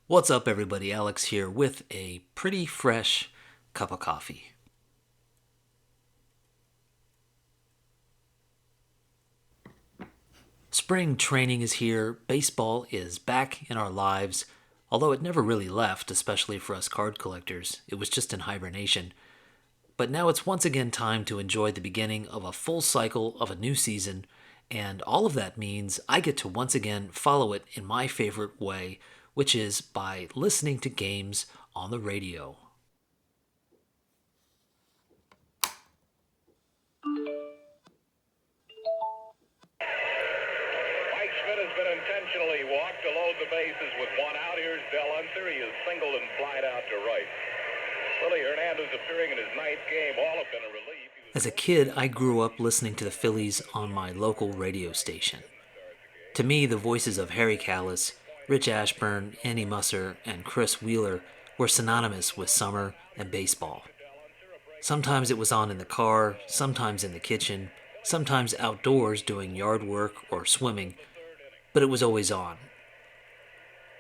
What's up, everybody? Alex here with a pretty fresh cup of coffee. Spring training is here, baseball is back in our lives, although it never really left, especially for us card collectors. It was just in hibernation. But now it's once again time to enjoy the beginning of a full cycle of a new season, and all of that means I get to once again follow it in my favorite way, which is by listening to games on the radio. Mike Schmidt has been intentionally walked to load the bases with one out. Here's Del Unser. He is singled and flied out to right. Willie Hernandez appearing in his ninth game. All have been a relief. As a kid, I grew up listening to the Phillies on my local radio station. To me, the voices of Harry Kalas, Rich Ashburn, Andy Musser, and Chris Wheeler were synonymous with summer and baseball. Sometimes it was on in the car, sometimes in the kitchen, sometimes outdoors doing yard work or swimming, but it was always on.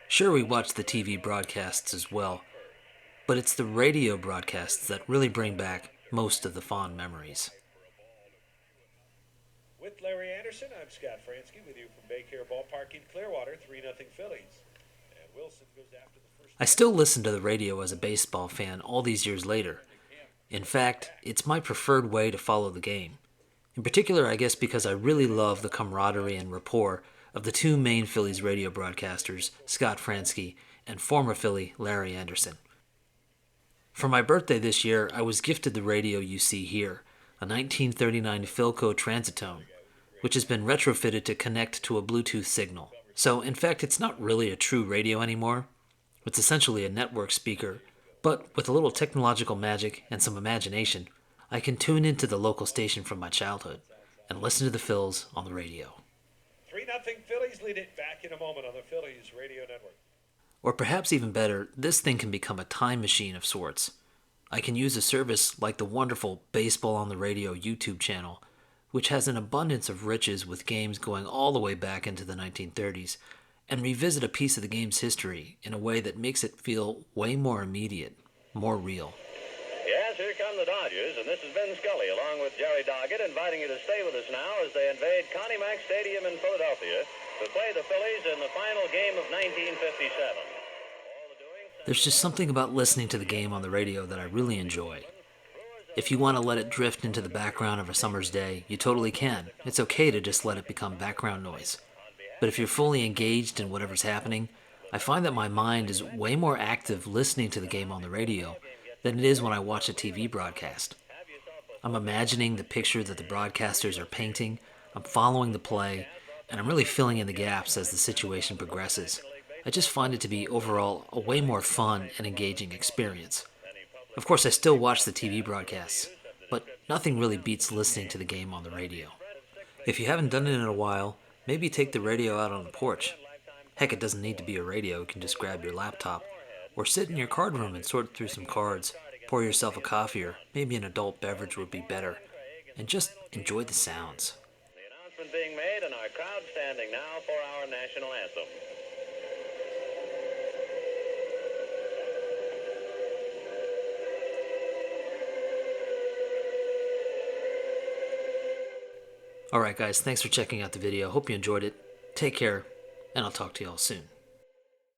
Sure, we watched the TV broadcasts as well, but it's the radio broadcasts that really bring back most of the fond memories. With Larry Anderson, I'm Scott Fransky with you from Baycare Ballpark in Clearwater, 3-0 Phillies. And Wilson goes after the first. I still listen to the radio as a baseball fan all these years later. In fact, it's my preferred way to follow the game. In particular, I guess because I really love the camaraderie and rapport of the two main Phillies radio broadcasters, Scott Fransky and former Philly Larry Anderson. For my birthday this year, I was gifted the radio you see here, a 1939 Philco Transitone, which has been retrofitted to connect to a Bluetooth signal. So, in fact, it's not really a true radio anymore. It's essentially a network speaker, but with a little technological magic and some imagination, I can tune into the local station from my childhood and listen to the Phils on the radio. 3-0 Phillies lead it back in a moment on the Phillies radio network. Or perhaps even better, this thing can become a time machine of sorts. I can use a service like the wonderful Baseball on the Radio YouTube channel, which has an abundance of riches with games going all the way back into the 1930s, and revisit a piece of the game's history in a way that makes it feel way more immediate, more real. Yes, here come the Dodgers, and this is Vin Scully along with Jerry Doggett inviting you to stay with us now as they invade Connie Mack Stadium in Philadelphia to play the Phillies in the final game of 1957. There's just something about listening to the game on the radio that I really enjoy. If you want to let it drift into the background of a summer's day, you totally can. It's okay to just let it become background noise. But if you're fully engaged in whatever's happening, I find that my mind is way more active listening to the game on the radio than it is when I watch a TV broadcast. I'm imagining the picture that the broadcasters are painting, I'm following the play, and I'm really filling in the gaps as the situation progresses. I just find it to be overall a way more fun and engaging experience. Of course, I still watch the TV broadcasts, but nothing really beats listening to the game on the radio. If you haven't done it in a while, maybe take the radio out on the porch. Heck, it doesn't need to be a radio, you can just grab your laptop, or sit in your card room and sort through some cards, pour yourself a coffee, or maybe an adult beverage would be better, and just enjoy the sounds. The announcement being made and our crowd standing now for our national anthem. Alright guys, thanks for checking out the video. Hope you enjoyed it. Take care, and I'll talk to y'all soon.